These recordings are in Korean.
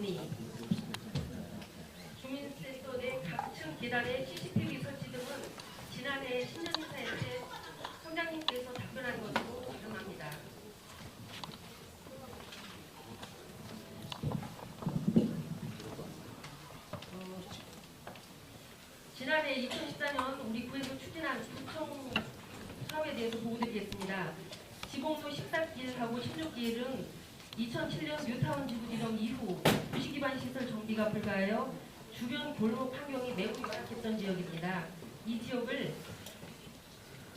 문의, 주민센터 내 각층 계단의 CCTV 설치 등은 지난해 신년인사회 때 성장님께서 답변한 것으로 가능합니다. 지난해 2014년 우리 구에서 추진한 구청 사업에 대해서 보고드리겠습니다. 지공로 14기획하고 16기획은 2007년 뉴타운 지구 지정 이후 도시기반 시설 정비가 불가하여 주변 골목 환경이 매우 열악했던 지역입니다. 이 지역을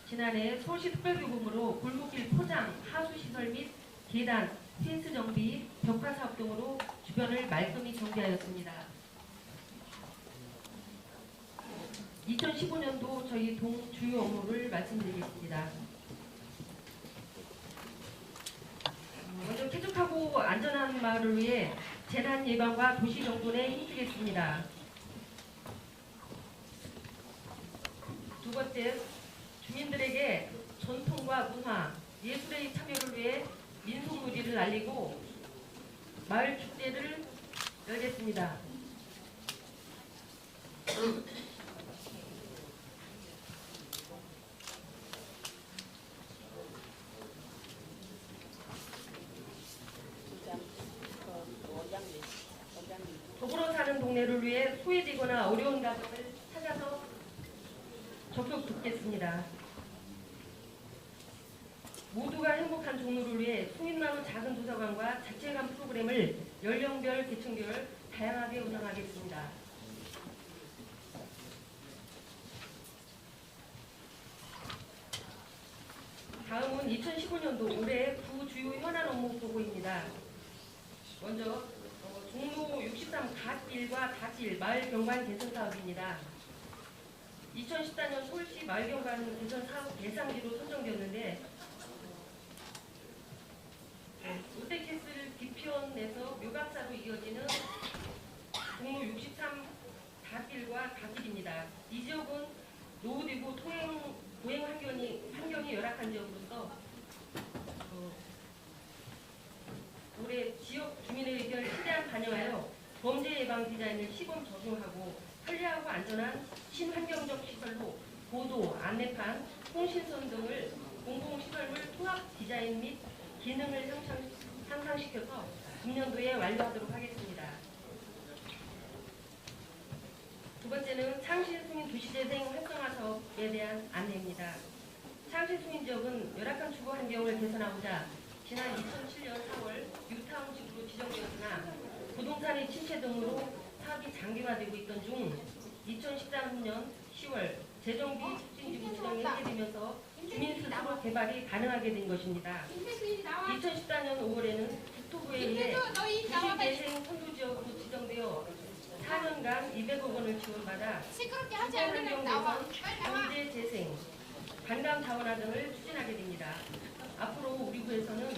지난해 서울시 특별교통으로 골목길 포장, 하수시설 및 계단, 펜스 정비, 벽화 사업 등으로 주변을 말끔히 정비하였습니다. 2015년도 저희 동 주요 업무를 말씀드리겠습니다. 먼저 쾌적하고 안전한 마을을 위해 재난 예방과 도시 정돈에 힘쓰겠습니다. 두 번째, 주민들에게 전통과 문화, 예술의 참여를 위해 민속놀이를 알리고 마을 축제를 열겠습니다. 더불어 사는 동네를 위해 소외되거나 어려운 가정을 찾아서 적극 돕겠습니다. 모두가 행복한 종로를 위해 송인마을 작은 도서관과 자체감 프로그램을 연령별, 계층별 다양하게 운영하겠습니다. 다음은 2015년도 올해 구 주요 현안 업무 보고입니다. 먼저 종로 63 갓1과 닷1 마을 경관 개선 사업입니다. 2014년 서울시 마을 경관 개선 사업 대상지로 선정되었는데 롯데캐슬 뒤편에서 묘각사로 이어지는 종로 63 갓1과 갓1입니다. 이 지역은 노후되고 보행 환경이 열악한 지역으로서 올해 지역 주민의 의견을 최대한 반영하여 범죄 예방 디자인을 시범 적용하고 편리하고 안전한 친환경적 시설로 보도, 안내판, 통신선 등을 공공시설물 통합 디자인 및 기능을 향상시켜서 금년도에 완료하도록 하겠습니다. 두 번째는 창신승인 도시재생 활성화 사업에 대한 안내입니다. 창신승인 지역은 열악한 주거 환경을 개선하고자 지난 2007년 4월 뉴타운 지구로 지정되었으나 부동산의 침체 등으로 사업이 장기화되고 있던 중 2013년 10월 재정비 촉진지구 지정이 해제되면서 주민 스스로 개발이 가능하게 된 것입니다. 2014년 5월에는 국토부에 의해 도시재생 선도지역으로 지정되어 4년간 200억 원을 지원받아 주거환경 개선, 경제재생, 관광자원화 등을 추진하게 됩니다. 앞으로 우리 구에서는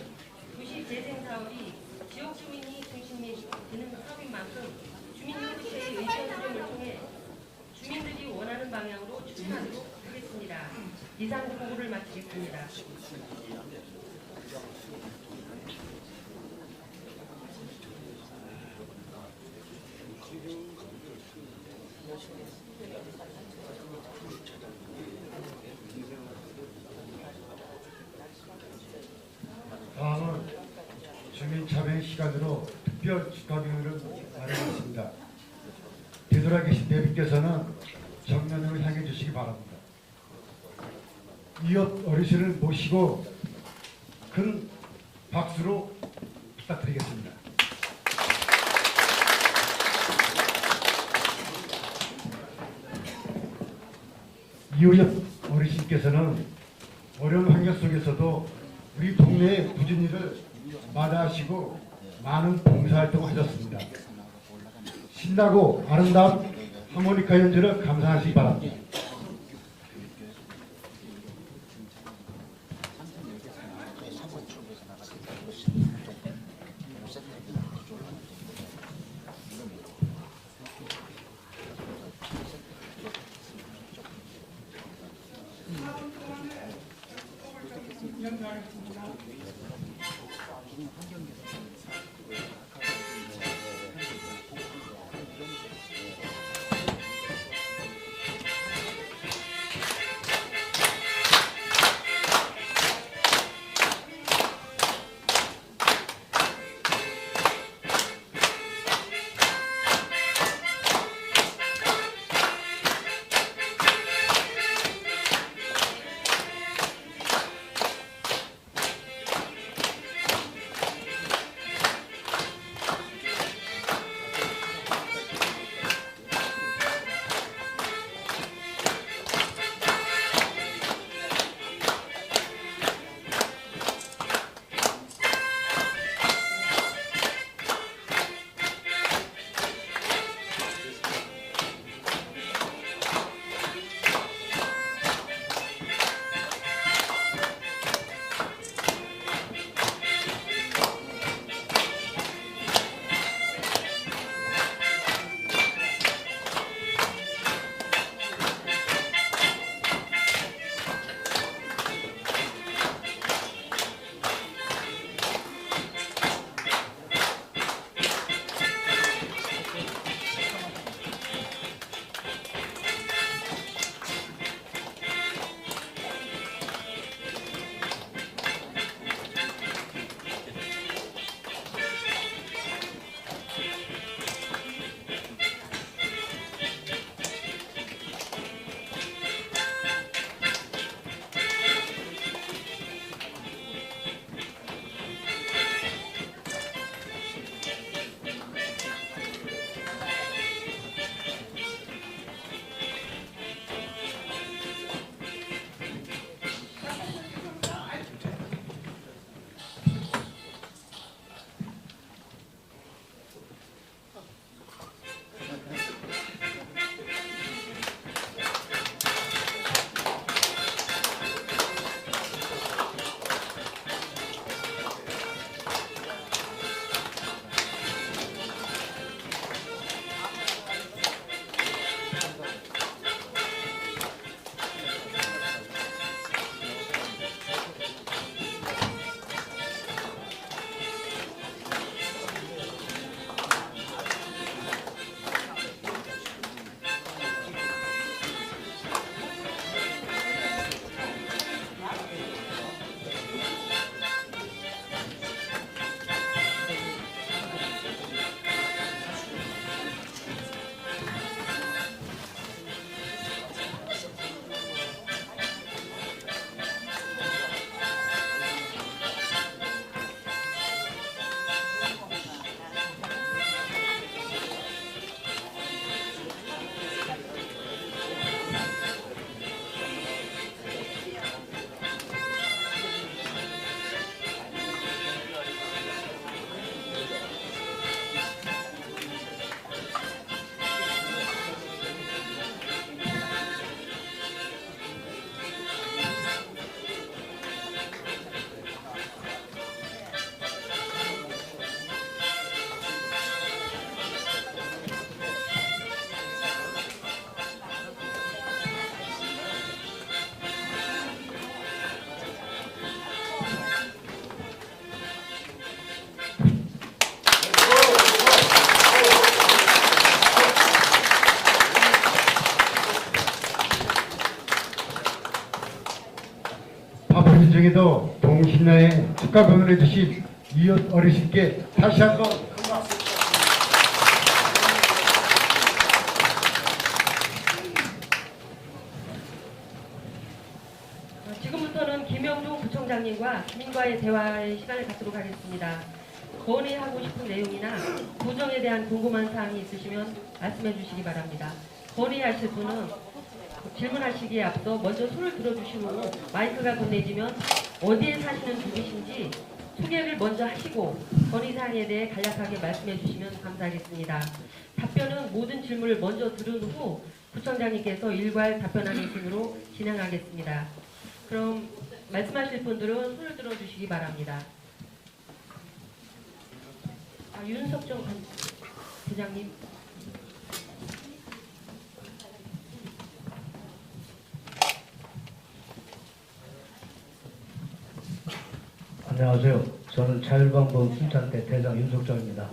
도시재생 사업이 지역 주민이 중심이 되는 사업인 만큼 주민연구체의 의견 수렴을 통해 주민들이 원하는 방향으로 추진하도록 하겠습니다. 이상 보고를 마치겠습니다. 다음은 주민참여 시간으로 특별 축하기를 마련했습니다. 되돌아계신 대비께서는 정면으로 향해 주시기 바랍니다. 이웃 어르신을 모시고 큰 박수로 부탁드리겠습니다. 이웃 어르신께서는 어려운 환경 속에서도 우리 동네의 굳은 일을 마다하시고 많은 봉사활동을 하셨습니다. 신나고 아름다운 하모니카 연주를 감상하시기 바랍니다. 연주하겠습니다. 이번에도 동신년에 축하 공연해 주신 이웃 어르신께 다시 한번 큰 박수. 지금부터는 김영종 부총장님과 주민과의 대화의 시간을 갖도록 하겠습니다. 건의하고 싶은 내용이나 구정에 대한 궁금한 사항이 있으시면 말씀해 주시기 바랍니다. 건의하실 분은 질문하시기에 앞서 먼저 손을 들어주신 후 마이크가 건네지면 어디에 사시는 분이신지 소개를 먼저 하시고 건의사항에 대해 간략하게 말씀해 주시면 감사하겠습니다. 답변은 모든 질문을 먼저 들은 후 부총장님께서 일괄 답변하는 순으로 진행하겠습니다. 그럼 말씀하실 분들은 손을 들어주시기 바랍니다. 윤석정 부장님. 안녕하세요. 저는 자율방법 순찰대 대장 윤석정입니다.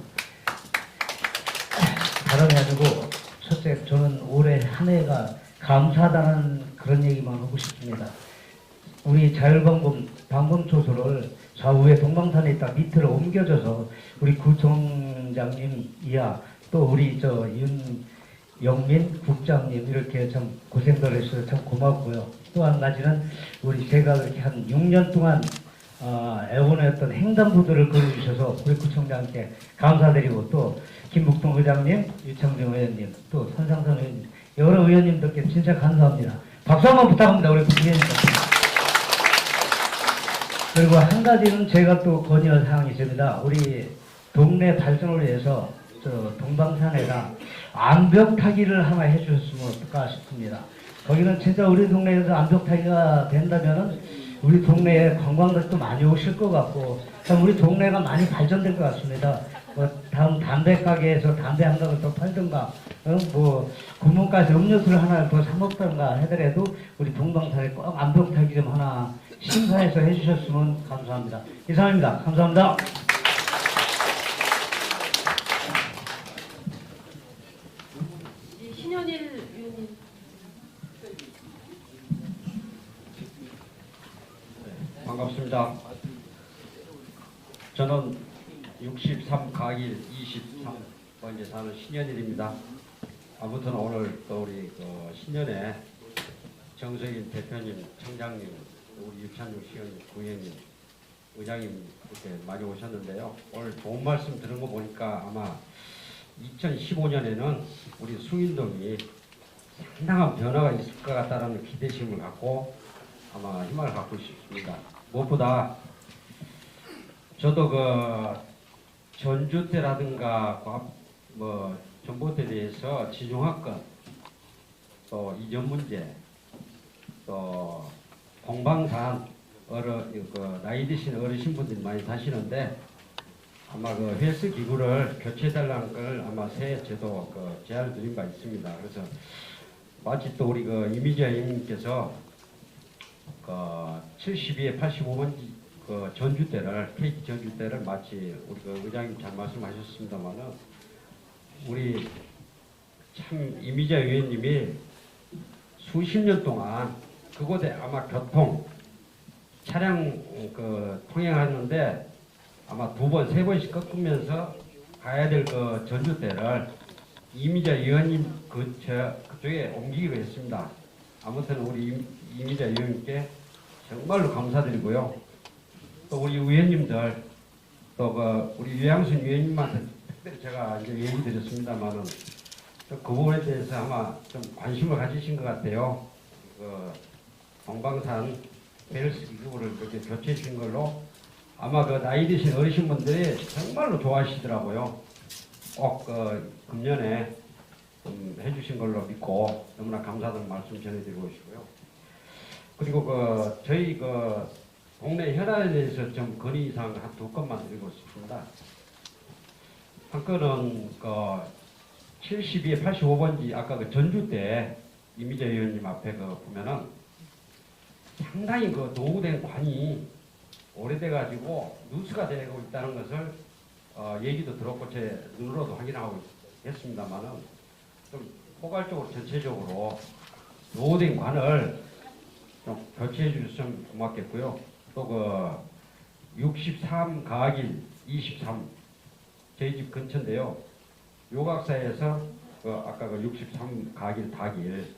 다름이 아니고 첫째, 저는 올해 한 해가 감사하다는 그런 얘기만 하고 싶습니다. 우리 자율방법 방범초소를 좌우에 동방산에 있다 밑으로 옮겨져서 우리 구청장님 이하 또 우리 윤영민 국장님 이렇게 참 고생들 해주셔서 참 고맙고요. 또 한 가지는 우리 제가 그렇게 한 6년 동안 애원했던 횡단보도를 걸어주셔서 우리 구청장께 감사드리고 또 김북동 의장님, 유창정 의원님, 또 선상선 의원님 여러 의원님들께 진짜 감사합니다. 박수 한번 부탁합니다. 우리 국회의원님. 그리고 한 가지는 제가 또 건의할 사항이 있습니다. 우리 동네 발전을 위해서 동방산에다 암벽 타기를 하나 해주셨으면 어떨까 싶습니다. 거기는 진짜 우리 동네에서 암벽 타기가 된다면은 우리 동네에 관광객도 많이 오실 것 같고 참 우리 동네가 많이 발전될 것 같습니다. 다음 담배 가게에서 담배 한 가닥을 더 팔든가 구멍가에서 음료수를 하나 더 사 먹던가 하더라도 우리 동방산에 꼭 암벽 타기 좀 하나 심사해서 해주셨으면 감사합니다. 이상입니다. 감사합니다. 신현일 의원님. 반갑습니다. 저는 63 가길 23번째 사는 신현일입니다. 아무튼 오늘 또 우리 신년에 정석인 대표님, 청장님, 우리 유찬용 시의원님, 구의원님, 의장님 이렇게 많이 오셨는데요. 오늘 좋은 말씀 들은 거 보니까 아마 2015년에는 우리 숭인동이 상당한 변화가 있을 것 같다는 기대심을 갖고 아마 희망을 갖고 있습니다. 무엇보다 저도 전주 때라든가 전봇대에 대해서 지중화권 또 이전 문제 또 동방산 나이 드신 어르신분들이 많이 사시는데 아마 헬스 기구를 교체해달라는 걸 아마 새해 저도 제안을 드린 바 있습니다. 그래서 마치 또 우리 이미자 의원님께서 72에 85번지 전주대를 KT 전주대를 마치 우리 의장님 잘 말씀하셨습니다만은 우리 참 이미자 의원님이 수십 년 동안 그곳에 아마 차량 통행하는데 아마 2번, 3번씩 꺾으면서 가야 될 전주대를 이미자 의원님 그쪽에 옮기기로 했습니다. 아무튼 우리 이미자 의원님께 정말로 감사드리고요. 또 우리 의원님들 또 우리 유양순 의원님한테 특별히 제가 이제 얘기 드렸습니다만은 그 부분에 대해서 아마 좀 관심을 가지신 것 같아요. 동방산 벨스 기구를 이렇게 교체해 주신 걸로 아마 나이 드신 어르신분들이 정말로 좋아하시더라고요. 꼭 금년에 좀 해주신 걸로 믿고 너무나 감사하다는 말씀 전해드리고 싶고요. 그리고 저희 동네 현안에 대해서 좀 건의사항 한 2건만 드리고 싶습니다. 한 건은 72에 85번지 아까 전주 때 이미자 의원님 앞에 보면은 상당히 노후된 관이 오래돼가지고 누수가 되고 있다는 것을 얘기도 들었고 제 눈으로도 확인하고 했습니다만은 좀 포괄적으로 전체적으로 노후된 관을 좀 교체해 주셨으면 고맙겠고요. 또 그 63 가길 23 저희 집 근처인데요. 요각사에서 그 아까 그 63 가길 다길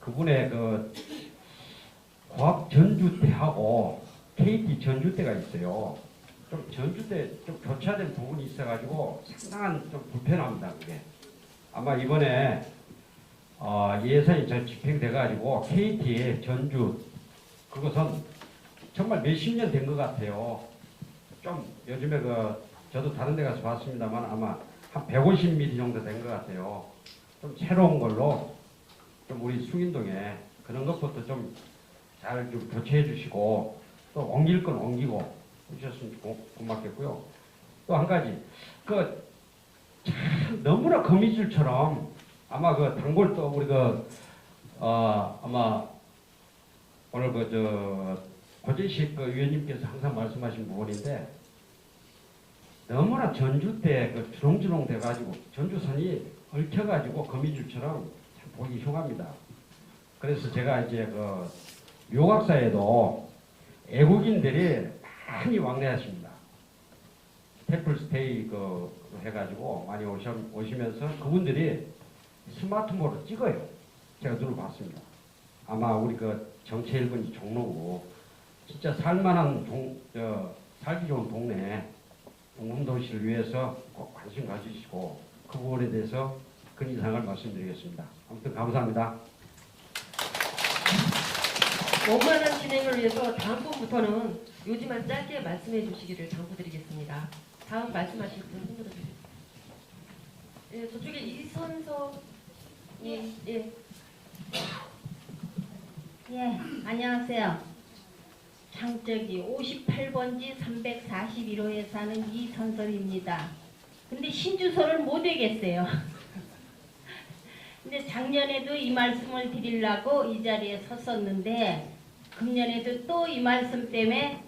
그분의 그 과학 전주 때하고 KT 전주 때가 있어요. 좀 전주 때 좀 교차된 부분이 있어가지고 상당한 좀 불편합니다. 그게 아마 이번에 예산이 잘 집행돼가지고 KT 전주 그것은 정말 몇십 년 된 것 같아요. 좀 요즘에 저도 다른 데 가서 봤습니다만 아마 한 150mm 정도 된 것 같아요. 좀 새로운 걸로 좀 우리 숭인동에 그런 것부터 좀 잘 좀 교체해 주시고 또 옮길 건 옮기고 해주셨으면 고맙겠고요. 또 한 가지 참 너무나 거미줄처럼 아마 단골 또 우리 아마 오늘 고재식 위원님께서 항상 말씀하신 부분인데 너무나 전주 때 주렁주렁 돼가지고 전주선이 얽혀가지고 거미줄처럼 참 보기 흉합니다. 그래서 제가 이제 요각사에도 애국인들이 많이 왕래하십니다. 템플스테이 해가지고 많이 오시면서 그분들이 스마트폰으로 찍어요. 제가 눈을 봤습니다. 아마 우리 정체 1번이 종로고 진짜 살만한 살기 좋은 동네 동문도시를 위해서 꼭 관심 가지시고 그 부분에 대해서 근이상을 말씀드리겠습니다. 아무튼 감사합니다. 원만한 진행을 위해서 다음 분부터는 요지만 짧게 말씀해 주시기를 당부드리겠습니다. 다음 말씀하실 분 손들어 주세요. 예, 저쪽에 이선석 예. 예, 안녕하세요. 창적이 58번지 341호에 사는 이선설입니다. 근데 신주소를 못 외겠어요. 근데 작년에도 이 말씀을 드리려고 이 자리에 섰었는데 금년에도 또 이 말씀 때문에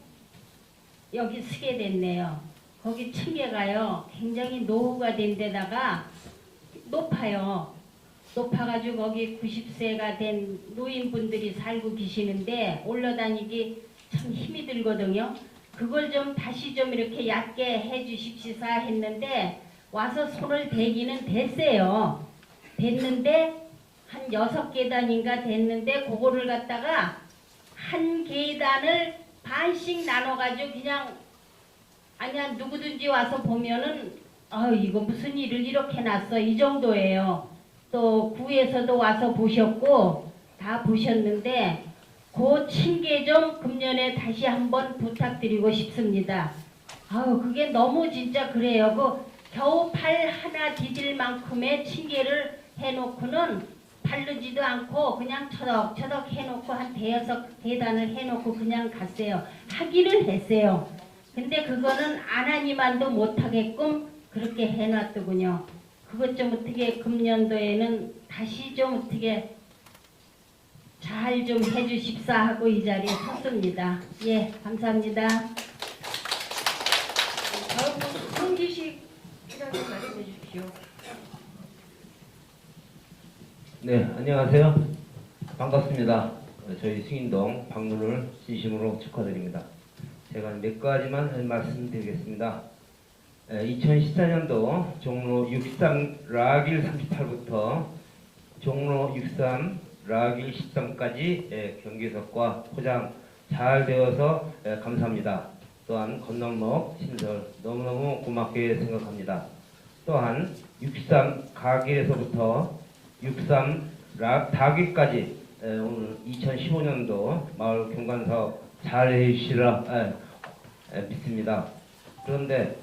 여기 서게 됐네요. 거기 층계가요 굉장히 노후가 된 데다가 높아요. 높아가지고 거기 90세가 된 노인분들이 살고 계시는데 올라다니기 참 힘이 들거든요. 그걸 좀 다시 좀 이렇게 얕게 해주십시사 했는데 와서 손을 대기는 됐어요. 됐는데 한 6계단인가 됐는데 그거를 갖다가 한 계단을 반씩 나눠가지고 그냥 아니야 누구든지 와서 보면은 이거 무슨 일을 이렇게 놨어 이 정도예요. 또 구에서도 와서 보셨고 다 보셨는데 그 층계 좀 금년에 다시 한번 부탁드리고 싶습니다. 그게 너무 진짜 그래요. 겨우 팔 하나 디딜 만큼의 층계를 해놓고는 바르지도 않고 그냥 처덕처덕 해놓고 한 대여섯 계단을 해놓고 그냥 갔어요. 하기는 했어요. 근데 그거는 안 하니만도 못하게끔 그렇게 해놨더군요. 그것 좀 어떻게 금년도에는 다시 좀 어떻게 잘 좀 해주십사 하고 이 자리에 섰습니다. 예, 감사합니다. 다음 분 손기식 회장님 말씀해 주십시오. 네, 안녕하세요. 반갑습니다. 저희 승인동 방문을 진심으로 축하드립니다. 제가 몇 가지만 말씀드리겠습니다. 2014년도 종로 63 라길 38부터 종로 63 라길 13까지 경계석과 포장 잘 되어서 감사합니다. 또한 건너목 신설 너무너무 고맙게 생각합니다. 또한 63 가길에서부터 63 다길까지 오늘 2015년도 마을 경관사업 잘 해주시라 믿습니다. 그런데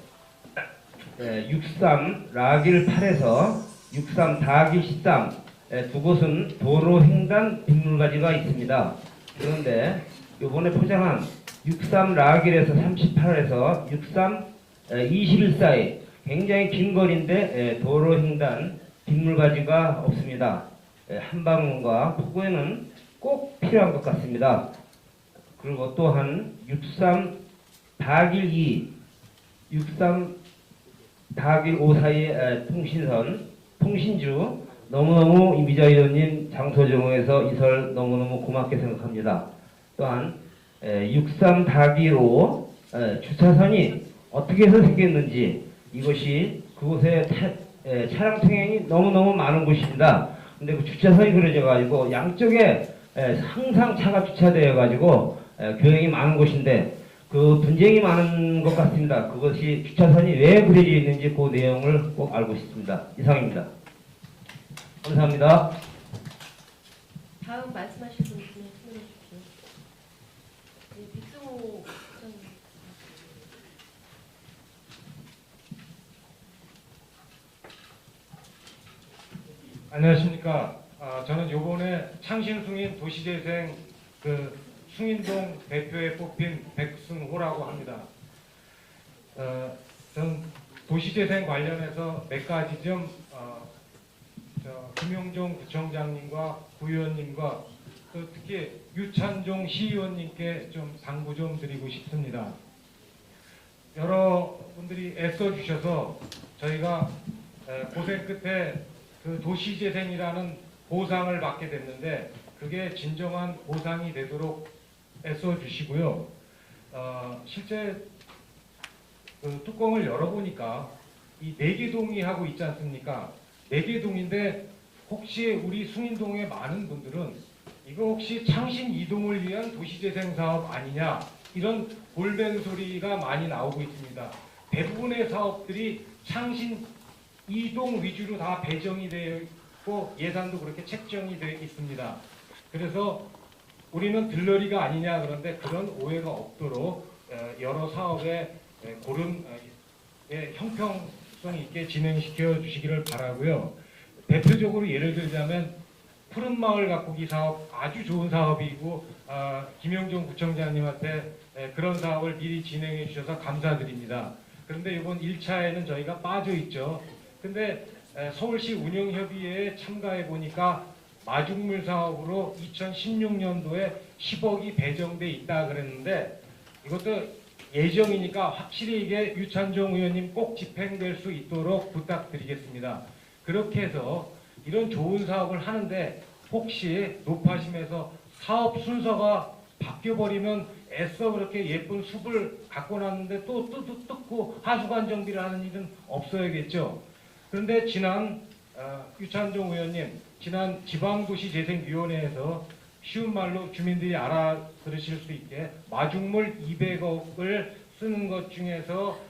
63 라길 8에서 63 다길 13 두 곳은 도로 횡단 빗물가지가 있습니다. 그런데 이번에 포장한 63 라길에서 38에서 63 21 사이 굉장히 긴 거리인데 도로 횡단 빗물가지가 없습니다. 한방문과 폭우에는 꼭 필요한 것 같습니다. 그리고 또한 63 다길 2, 63 다길 5 사이의 통신주 너무너무 이미자 의원님 장소 제공해서 이설 너무너무 고맙게 생각합니다. 또한 63 다기로 주차선이 어떻게 해서 생겼는지 이것이 그곳에 차량 통행이 너무너무 많은 곳입니다. 근데 그 주차선이 그려져 가지고 양쪽에 항상 차가 주차되어 가지고 교행이 많은 곳인데 그 분쟁이 많은 것 같습니다. 그것이 주차선이 왜 그려져 있는지 그 내용을 꼭 알고 싶습니다. 이상입니다. 감사합니다. 다음 말씀하실 분 있으면 질문해 주십시오. 네, 빅승호 부장님. 안녕하십니까. 저는 요번에 창신승인 도시재생 그 숭인동 대표에 뽑힌 백승호라고 합니다. 전 도시재생 관련해서 몇 가지 좀 김용종 구청장님과 구의원님과 또 특히 유찬종 시의원님께 좀 당부 좀 드리고 싶습니다. 여러분들이 애써주셔서 저희가 고생 끝에 그 도시재생이라는 보상을 받게 됐는데 그게 진정한 보상이 되도록 애써주시고요. 실제 그 뚜껑을 열어보니까 이 내기동이 하고 있지 않습니까? 내기동인데 혹시 우리 숭인동의 많은 분들은 이거 혹시 창신 이동을 위한 도시재생 사업 아니냐 이런 골뱅 소리가 많이 나오고 있습니다. 대부분의 사업들이 창신 이동 위주로 다 배정이 되어 있고 예산도 그렇게 책정이 되어 있습니다. 그래서 우리는 들러리가 아니냐 그런데 그런 오해가 없도록 여러 사업에 고른 형평성 있게 진행시켜 주시기를 바라고요. 대표적으로 예를 들자면 푸른마을 가꾸기 사업 아주 좋은 사업이고 김영종 구청장님한테 그런 사업을 미리 진행해 주셔서 감사드립니다. 그런데 이번 1차에는 저희가 빠져 있죠. 근데 서울시 운영협의회에 참가해 보니까 마중물 사업으로 2016년도에 10억이 배정돼 있다 그랬는데 이것도 예정이니까 확실히 이게 유찬종 의원님 꼭 집행될 수 있도록 부탁드리겠습니다. 그렇게 해서 이런 좋은 사업을 하는데 혹시 높아심에서 사업 순서가 바뀌어버리면 애써 그렇게 예쁜 숲을 갖고 놨는데 또 뜯고 하수관 정비를 하는 일은 없어야겠죠. 그런데 지난 유찬종 의원님 지난 지방도시재생위원회에서 쉬운 말로 주민들이 알아들으실 수 있게 마중물 200억을 쓰는 것 중에서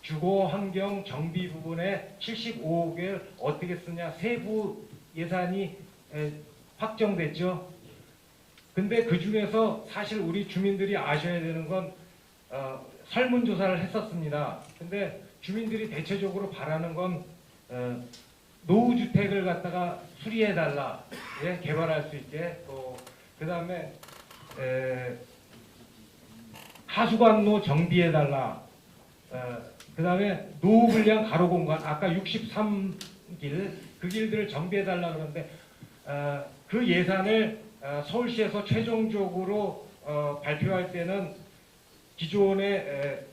주거 환경 정비 부분에 75억을 어떻게 쓰냐 세부 예산이 확정됐죠. 근데 그 중에서 사실 우리 주민들이 아셔야 되는 건 설문조사를 했었습니다. 근데 주민들이 대체적으로 바라는 건 노후주택을 갖다가 수리해달라, 예, 개발할 수 있게. 그 다음에 하수관로 정비해달라. 그 다음에 노후불량 가로공간, 아까 63길, 그 길들을 정비해달라 그러는데 그 예산을 서울시에서 최종적으로 발표할 때는 기존의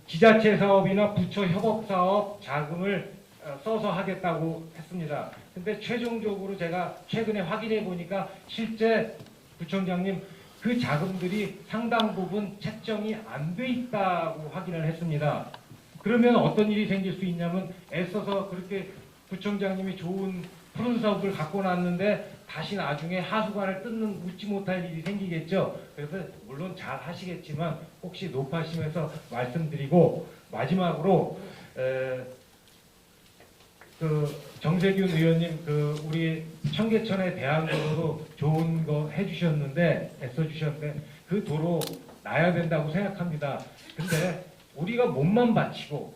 지자체 사업이나 부처 협업 사업 자금을 써서 하겠다고 했습니다. 근데 최종적으로 제가 최근에 확인해 보니까 실제 구청장님 그 자금들이 상당 부분 책정이 안 돼 있다고 확인을 했습니다. 그러면 어떤 일이 생길 수 있냐면 애써서 그렇게 구청장님이 좋은 푸른 사업을 갖고 놨는데 다시 나중에 하수관을 뜯는 웃지 못할 일이 생기겠죠. 그래서 물론 잘 하시겠지만 혹시 높아심에서 말씀드리고 마지막으로 그 정세균 의원님 그 우리 청계천의 대안도로로 좋은 거 해주셨는데 애써주셨는데 그 도로 놔야 된다고 생각합니다. 근데 우리가 몸만 받치고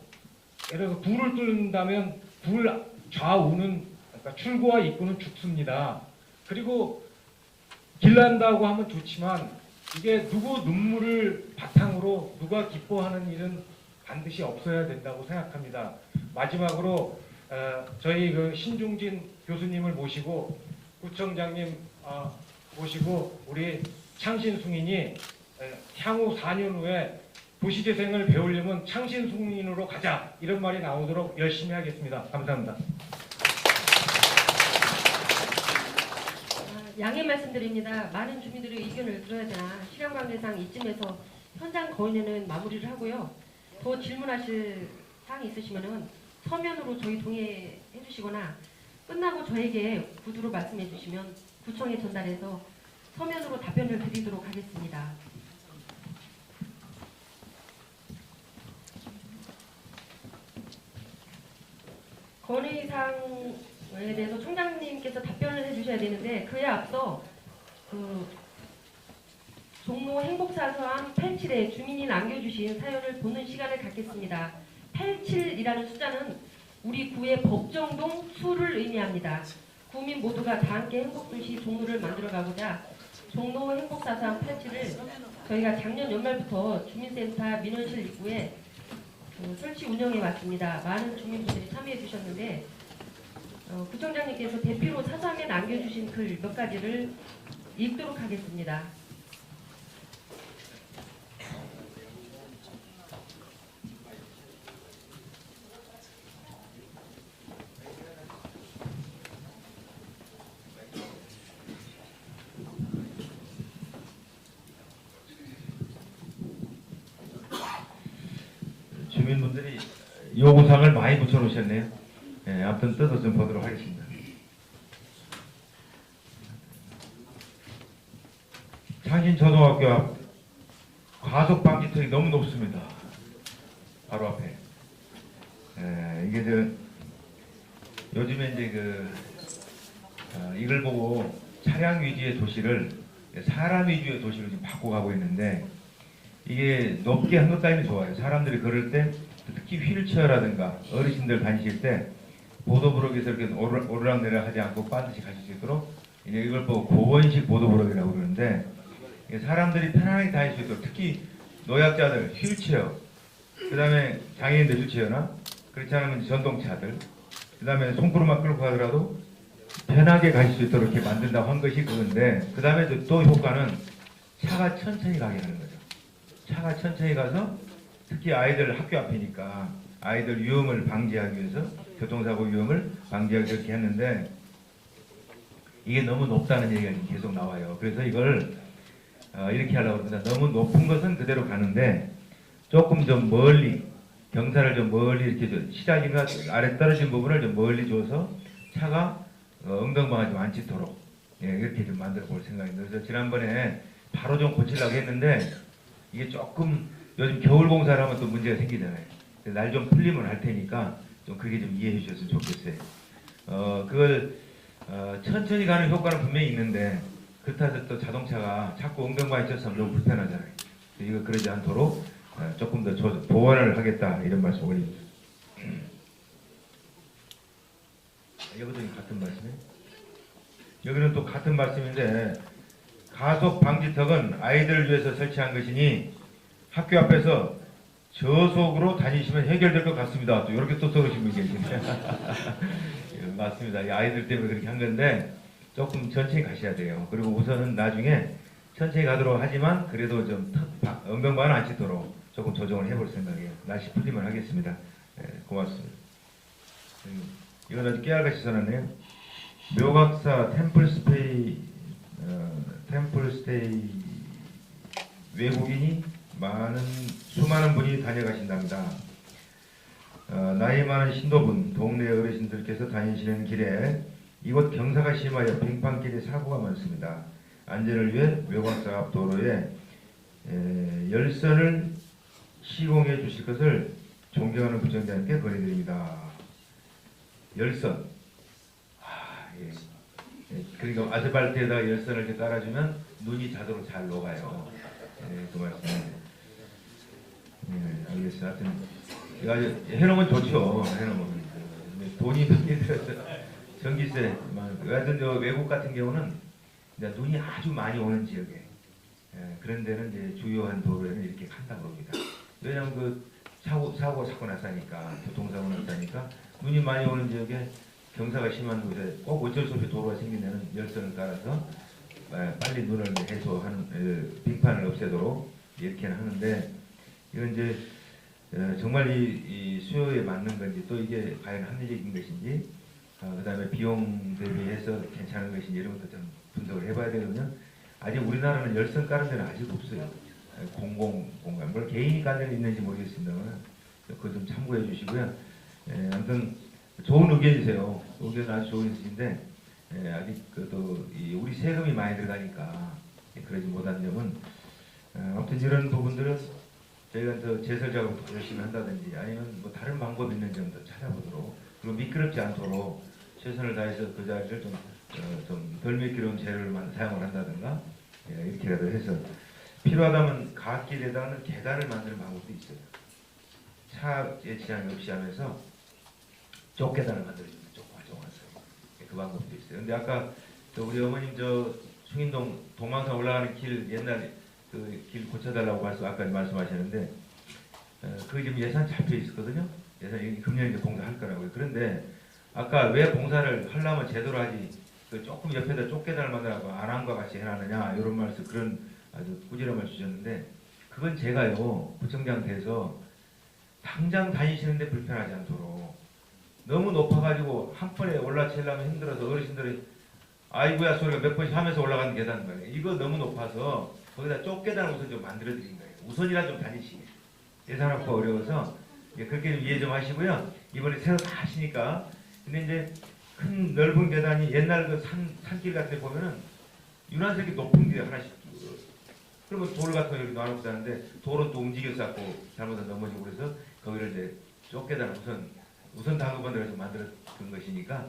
예를 들어서 불을 뚫는다면 불 좌우는 그러니까 출구와 입구는 죽습니다. 그리고 길 난다고 하면 좋지만 이게 누구 눈물을 바탕으로 누가 기뻐하는 일은 반드시 없어야 된다고 생각합니다. 마지막으로 저희 그 신중진 교수님을 모시고 구청장님 모시고 우리 창신숭인이 향후 4년 후에 도시재생을 배우려면 창신숭인으로 가자 이런 말이 나오도록 열심히 하겠습니다. 감사합니다. 양해 말씀드립니다. 많은 주민들의 의견을 들어야 되나 시간 관계상 이쯤에서 현장 거인에는 마무리를 하고요. 더 질문하실 사항이 있으시면은 서면으로 저희 동의해 주시거나 끝나고 저에게 구두로 말씀해 주시면 구청에 전달해서 서면으로 답변을 드리도록 하겠습니다. 건의사항에 대해서 총장님께서 답변을 해주셔야 되는데 그에 앞서 종로 행복사서함 87에 주민이 남겨주신 사연을 보는 시간을 갖겠습니다. 87이라는 숫자는 우리 구의 법정동 수를 의미합니다. 구민 모두가 다 함께 행복도시 종로를 만들어가고자 종로 행복사서함 87을 저희가 작년 연말부터 주민센터 민원실 입구에 설치 운영해 왔습니다. 많은 주민분들이 참여해 주셨는데 구청장님께서 대피로 사서함에 남겨주신 글 몇 가지를 읽도록 하겠습니다. 주민분들이 요구사항을 많이 붙여놓으셨네요. 예, 아무튼 뜯어서 좀 보도록 하겠습니다. 창신초등학교 앞 과속 방지턱이 너무 높습니다. 바로 앞에. 예, 이게 요즘에 이제 이걸 보고 차량 위주의 도시를 사람 위주의 도시로 지금 바꿔가고 있는데 이게 높게 한 것 따위는 좋아요. 사람들이 걸을 때 특히 휠체어라든가 어르신들 다니실 때 보도브록에서 이렇게 오르락내리락 하지 않고 반드시 가실 수 있도록 이제 이걸 보고 고원식 보도브록이라고 그러는데 사람들이 편안하게 다닐 수 있도록 특히 노약자들 휠체어 그 다음에 장애인들 휠체어나 그렇지 않으면 전동차들 그 다음에 손구르마 끌고 가더라도 편하게 가실 수 있도록 이렇게 만든다고 한 것이 그건데 그 다음에 또 효과는 차가 천천히 가게 하는 거죠. 차가 천천히 가서 특히 아이들 학교 앞이니까 아이들 위험을 방지하기 위해서 교통사고 위험을 방지하기 위해서 이렇게 했는데 이게 너무 높다는 얘기가 계속 나와요. 그래서 이걸 이렇게 하려고 합니다. 너무 높은 것은 그대로 가는데 조금 좀 멀리 경사를 좀 멀리 이렇게 시작이나 아래 떨어진 부분을 좀 멀리 줘서 차가 엉덩방아지 않도록 이렇게 좀 만들어 볼 생각입니다. 그래서 지난번에 바로 좀 고치려고 했는데 이게 조금 요즘 겨울 공사를 하면 또 문제가 생기잖아요. 날 좀 풀리면 할 테니까 좀 그렇게 좀 이해해 주셨으면 좋겠어요. 그걸 천천히 가는 효과는 분명히 있는데 그렇다고 해서 또 자동차가 자꾸 엉덩방아에 쳤으면 너무 불편하잖아요. 이거 그러지 않도록 조금 더 보완을 하겠다 이런 말씀 올립니다. 여기도 같은 말씀이에요. 여기는 또 같은 말씀인데 가속 방지턱은 아이들을 위해서 설치한 것이니 학교 앞에서 저속으로 다니시면 해결될 것 같습니다. 또 이렇게 또 써오신 분이 계시네요. 맞습니다. 아이들 때문에 그렇게 한 건데 조금 천천히 가셔야 돼요. 그리고 우선은 나중에 천천히 가도록 하지만 그래도 좀 엉덩방아는 안 치도록 조금 조정을 해볼 생각이에요. 날씨 풀리면 하겠습니다. 고맙습니다. 이건 아주 깨알같이 써놨네요. 묘각사 템플스테이 외국인이 수많은 분이 다녀가신답니다. 나이 많은 신도분, 동네 어르신들께서 다니시는 길에 이곳 경사가 심하여 빙판길에 사고가 많습니다. 안전을 위해 묘각사 앞 도로에 열선을 시공해 주실 것을 존경하는 구청장님께 건의드립니다. 열선. 그러니까 아스팔트에다 열선을 이렇게 깔아주면 눈이 자동으로 잘 녹아요. 그 말씀. 알겠어요. 하여튼 해놓으면 좋죠. 해놓으면 돈이 많이 들어서 전기세. 하여튼 외국 같은 경우는 눈이 아주 많이 오는 지역에 그런 데는 이제 주요한 도로에는 이렇게 한다고 합니다. 왜냐하면 그 사고 나서니까 교통사고 나서니까 눈이 많이 오는 지역에 경사가 심한 곳에 꼭 어쩔 수 없이 도로가 생긴 데는 열선을 깔아서 빨리 눈을 해소하는 빙판을 없애도록 이렇게는 하는데 이건 이제 정말 이 수요에 맞는 건지 또 이게 과연 합리적인 것인지 그 다음에 비용 대비해서 괜찮은 것인지 이런 것도 좀 분석을 해봐야 되거든요. 아직 우리나라는 열선 까는 데는 아직 없어요. 공공 공간, 뭘 개인이 까는 데는 있는지 모르겠습니다만 그거 좀 참고해 주시고요. 아무튼 좋은 의견이세요. 의견 아주 좋은 의견인데 아직 그래도 우리 세금이 많이 들어가니까 그러지 못한 점은 아무튼 이런 부분들은 저희가 더 제설 작업을 더 열심히 한다든지 아니면 뭐 다른 방법이 있는 점도 찾아보도록 그리고 미끄럽지 않도록 최선을 다해서 그 자리를 좀 덜 미끄러운 재료를 사용을 한다든가 이렇게라도 해서 필요하다면 갓길에다가는 계단을 만드는 방법도 있어요. 차에 지장이 없이 하면서 좁계단을 만들어주는 좁아서 그 방법도 있어요. 근데 아까 우리 어머님 숭인동 동망산 올라가는 길 옛날 그 길 고쳐달라고 아까 말씀하셨는데 그게 지금 예산 잡혀 있었거든요. 예산 금년에 이제 공사할 거라고요. 그런데 아까 왜 공사를 하려면 제대로 하지 조금 옆에다 좁계단을 만들라고 안 한 것 같이 해놨느냐 이런 말씀 그런 아주 꾸지람을 주셨는데 그건 제가요 구청장 돼서 당장 다니시는데 불편하지 않도록 너무 높아가지고 한 번에 올라치려면 힘들어서 어르신들이 아이고야 소리가 몇 번씩 하면서 올라가는 계단 거예요. 이거 너무 높아서 거기다 좁계단을 우선 좀 만들어 드린 거예요. 우선이라 좀 다니시게. 예산 확보 어려워서 그렇게 좀 이해 좀 하시고요. 이번에 새로 다 하시니까 근데 이제 큰 넓은 계단이 옛날 그 산길 같은 데 보면은 유난스럽게 높은 길이 하나씩 그러면 돌 같은 거 이렇게 놔놓고 사는데 돌은 또 움직여서 자꾸 잘못해서 넘어지고 그래서 거기를 이제 좁계단을 우선 다급한 데서 만들었던 것이니까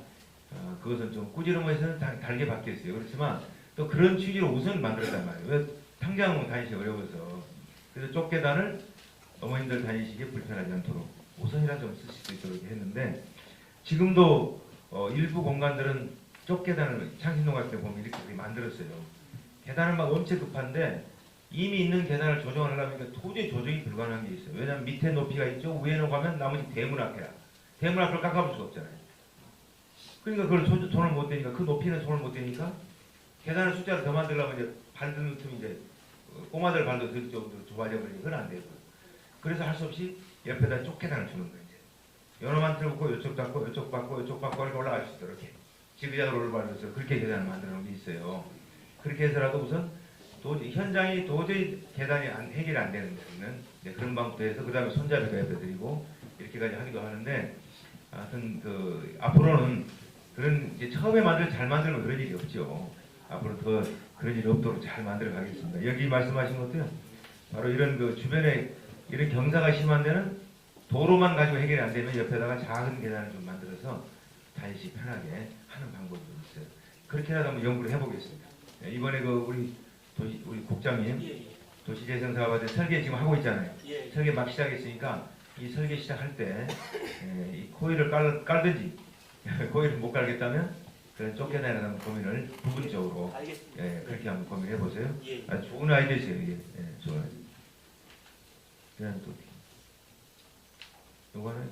그것은 좀 꾸지람에서는 달게 바뀌었어요. 그렇지만 또 그런 취지로 우선 만들었단 말이에요. 왜 당장 다니기 어려워서 그래서 좁계단을 어머님들 다니시기에 불편하지 않도록 우선이라 좀 쓰실 수 있도록 했는데 지금도 일부 공간들은 좁계단을 창신동 같은 데 보면 이렇게 만들었어요. 계단은 막 엄청 급한데 이미 있는 계단을 조정하려면 도저히 조정이 불가능한 게 있어요. 왜냐하면 밑에 높이가 있죠. 위에는 가면 나머지 대문 앞이야. 대문 앞을 깎아볼 수가 없잖아요. 그러니까 그걸 손을 못 대니까 그 높이는 손을 못 대니까 계단을 숫자를 더 만들려면 이제 발드는 틈이 이제 꼬마들 발도 들 정도로 좁아져 버리니 그건 안 되고 그래서 할 수 없이 옆에다 좁계단을 주는 거예요. 요놈만 틀고 이쪽 닫고 이쪽 받고 이쪽 받고 이렇게 올라갈 수 있도록 이렇게 지그재그로 올라가면서 그렇게 계단을 만들어 놓은 게 있어요. 그렇게 해서라도 우선 현장이 도저히 계단이 해결이 안 되는 데는 그런 방법도 해서 그 다음에 손잡이도 옆에 드리고 이렇게까지 하기도 하는데 하여튼 앞으로는 그런 처음에 잘 만들면 그런 일이 없죠. 앞으로 더 그런 일이 없도록 잘 만들어 가겠습니다. 여기 말씀하신 것도요. 바로 이런 주변에 이런 경사가 심한 데는 도로만 가지고 해결이 안 되면 옆에다가 작은 계단을 좀 만들어서 다니시 편하게 하는 방법이 좀 있어요. 그렇게라도 한번 연구를 해보겠습니다. 이번에 우리 국장님 도시재생사업에 설계 지금 하고 있잖아요. 설계 막 시작했으니까 이 설계 시작할 때 이 코일을 깔든지 코일을 못 깔겠다면 그런 쫓겨나야 하는 고민을 부분적으로 그렇게 한번 고민해 보세요. 아주 좋은 아이디어세요 이게. 좋은 아이디어. 그냥 또 요거는